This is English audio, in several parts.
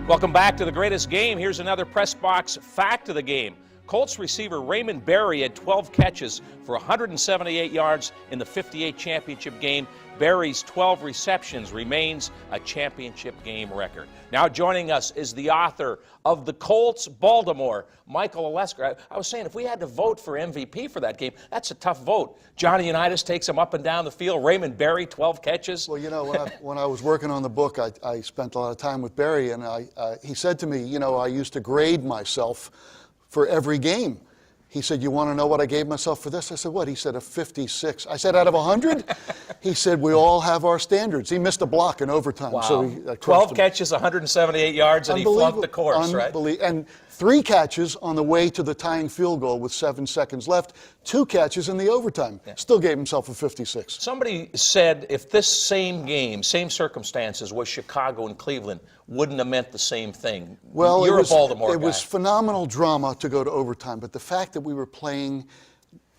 Welcome back to the greatest game. Here's another press box fact of the game. Colts receiver Raymond Berry had 12 catches for 178 yards in the 58 championship game. Berry's 12 receptions remains a championship game record. Now joining us is the author of the Colts Baltimore, Michael Olesker. I was saying, if we had to vote for MVP for that game, that's a tough vote. Johnny Unitas takes him up and down the field. Raymond Berry, 12 catches. Well, you know, when I was working on the book, I spent a lot of time with Berry, and he said to me, you know, I used to grade myself for every game. He said, you want to know what I gave myself for this? I said, what? He said, a 56. I said, out of 100? He said, we all have our standards. He missed a block in overtime. Wow. So he 12 catches, 178 yards, and he flunked the course, right? And 3 catches on the way to the tying field goal with 7 seconds left. 2 catches in the overtime. Yeah. Still gave himself a 56. Somebody said if this same game, same circumstances, was Chicago and Cleveland, wouldn't have meant the same thing. Well, You're a Baltimore guy. It was phenomenal drama to go to overtime, but the fact that we were playing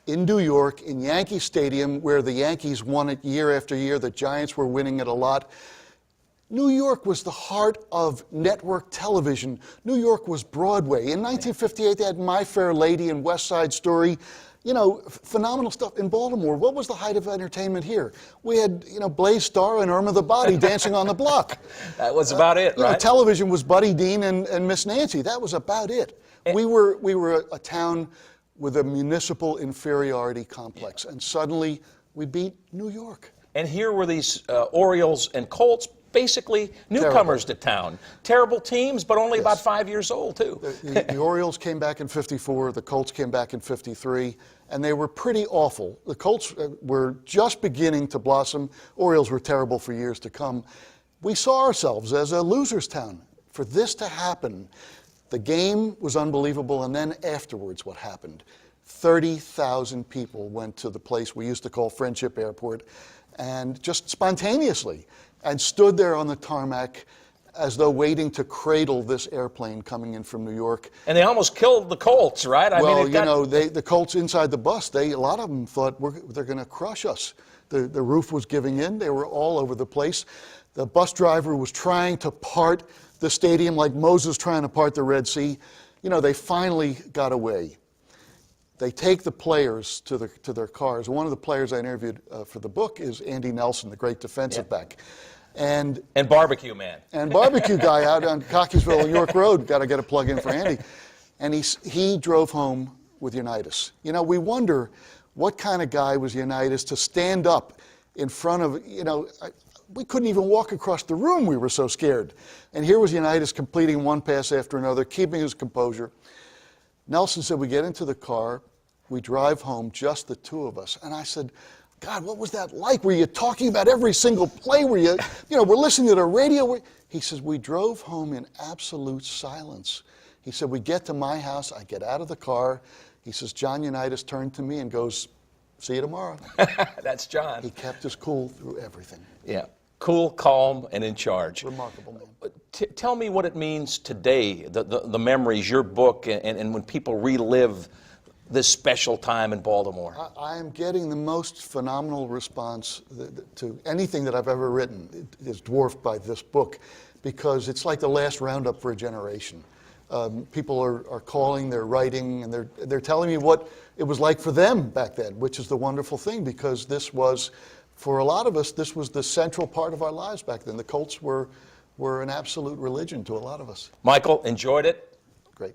in New York, in Yankee Stadium, where the Yankees won it year after year, the Giants were winning it a lot. New York was the heart of network television. New York was Broadway. In 1958, they had My Fair Lady and West Side Story. You know, phenomenal stuff. In Baltimore, what was the height of entertainment here? We had, you know, Blaze Starr and Irma the Body dancing on the block. That was about it, right? You know, television was Buddy Dean and Miss Nancy. That was about it. We were a town with a municipal inferiority complex, and suddenly we beat New York. And here were these Orioles and Colts, basically newcomers to town. Terrible teams, but only about 5 years old, too. The Orioles came back in '54, the Colts came back in '53, and they were pretty awful. The Colts were just beginning to blossom. Orioles were terrible for years to come. We saw ourselves as a loser's town. For this to happen, the game was unbelievable, and then afterwards what happened? 30,000 people went to the place we used to call Friendship Airport, and just spontaneously, and stood there on the tarmac as though waiting to cradle this airplane coming in from New York. And they almost killed the Colts, right? I mean, you know, the Colts inside the bus, a lot of them thought they're going to crush us. The roof was giving in. They were all over the place. The bus driver was trying to part the stadium like Moses trying to part the Red Sea. You know, they finally got away. They take the players to their cars. One of the players I interviewed for the book is Andy Nelson, the great defensive back. And barbecue man. And barbecue guy out on Cockeysville, York Road. Got to get a plug in for Andy. And he drove home with Unitas. You know, we wonder what kind of guy was Unitas to stand up in front of, you know, we couldn't even walk across the room. We were so scared. And here was Unitas completing one pass after another, keeping his composure. Nelson said, we get into the car, we drive home, just the two of us. And I said, God, what was that like? Were you talking about every single play? Were you know, we're listening to the radio. He says, we drove home in absolute silence. He said, we get to my house, I get out of the car. He says, John Unitas turned to me and goes, see you tomorrow. That's John. He kept us cool through everything. Yeah. Cool, calm, and in charge. Remarkable man. Tell me what it means today, the memories, your book, and when people relive this special time in Baltimore. I am getting the most phenomenal response to anything that I've ever written. It is dwarfed by this book because it's like the last roundup for a generation. People are calling, they're writing, and they're telling me what it was like for them back then, which is the wonderful thing because this was, for a lot of us, this was the central part of our lives back then. The Colts were an absolute religion to a lot of us. Michael, enjoyed it? Great.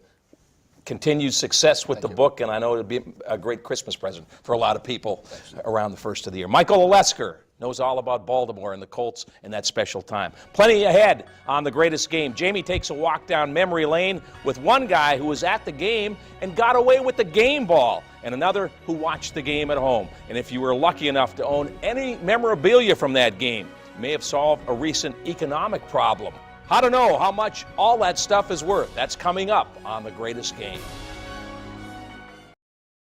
Continued success with the book, and I know it'll be a great Christmas present for a lot of people around the first of the year. Michael Olesker knows all about Baltimore and the Colts and that special time. Plenty ahead on The Greatest Game. Jamie takes a walk down memory lane with one guy who was at the game and got away with the game ball, and another who watched the game at home. And if you were lucky enough to own any memorabilia from that game, you may have solved a recent economic problem. How to know how much all that stuff is worth? That's coming up on The Greatest Game.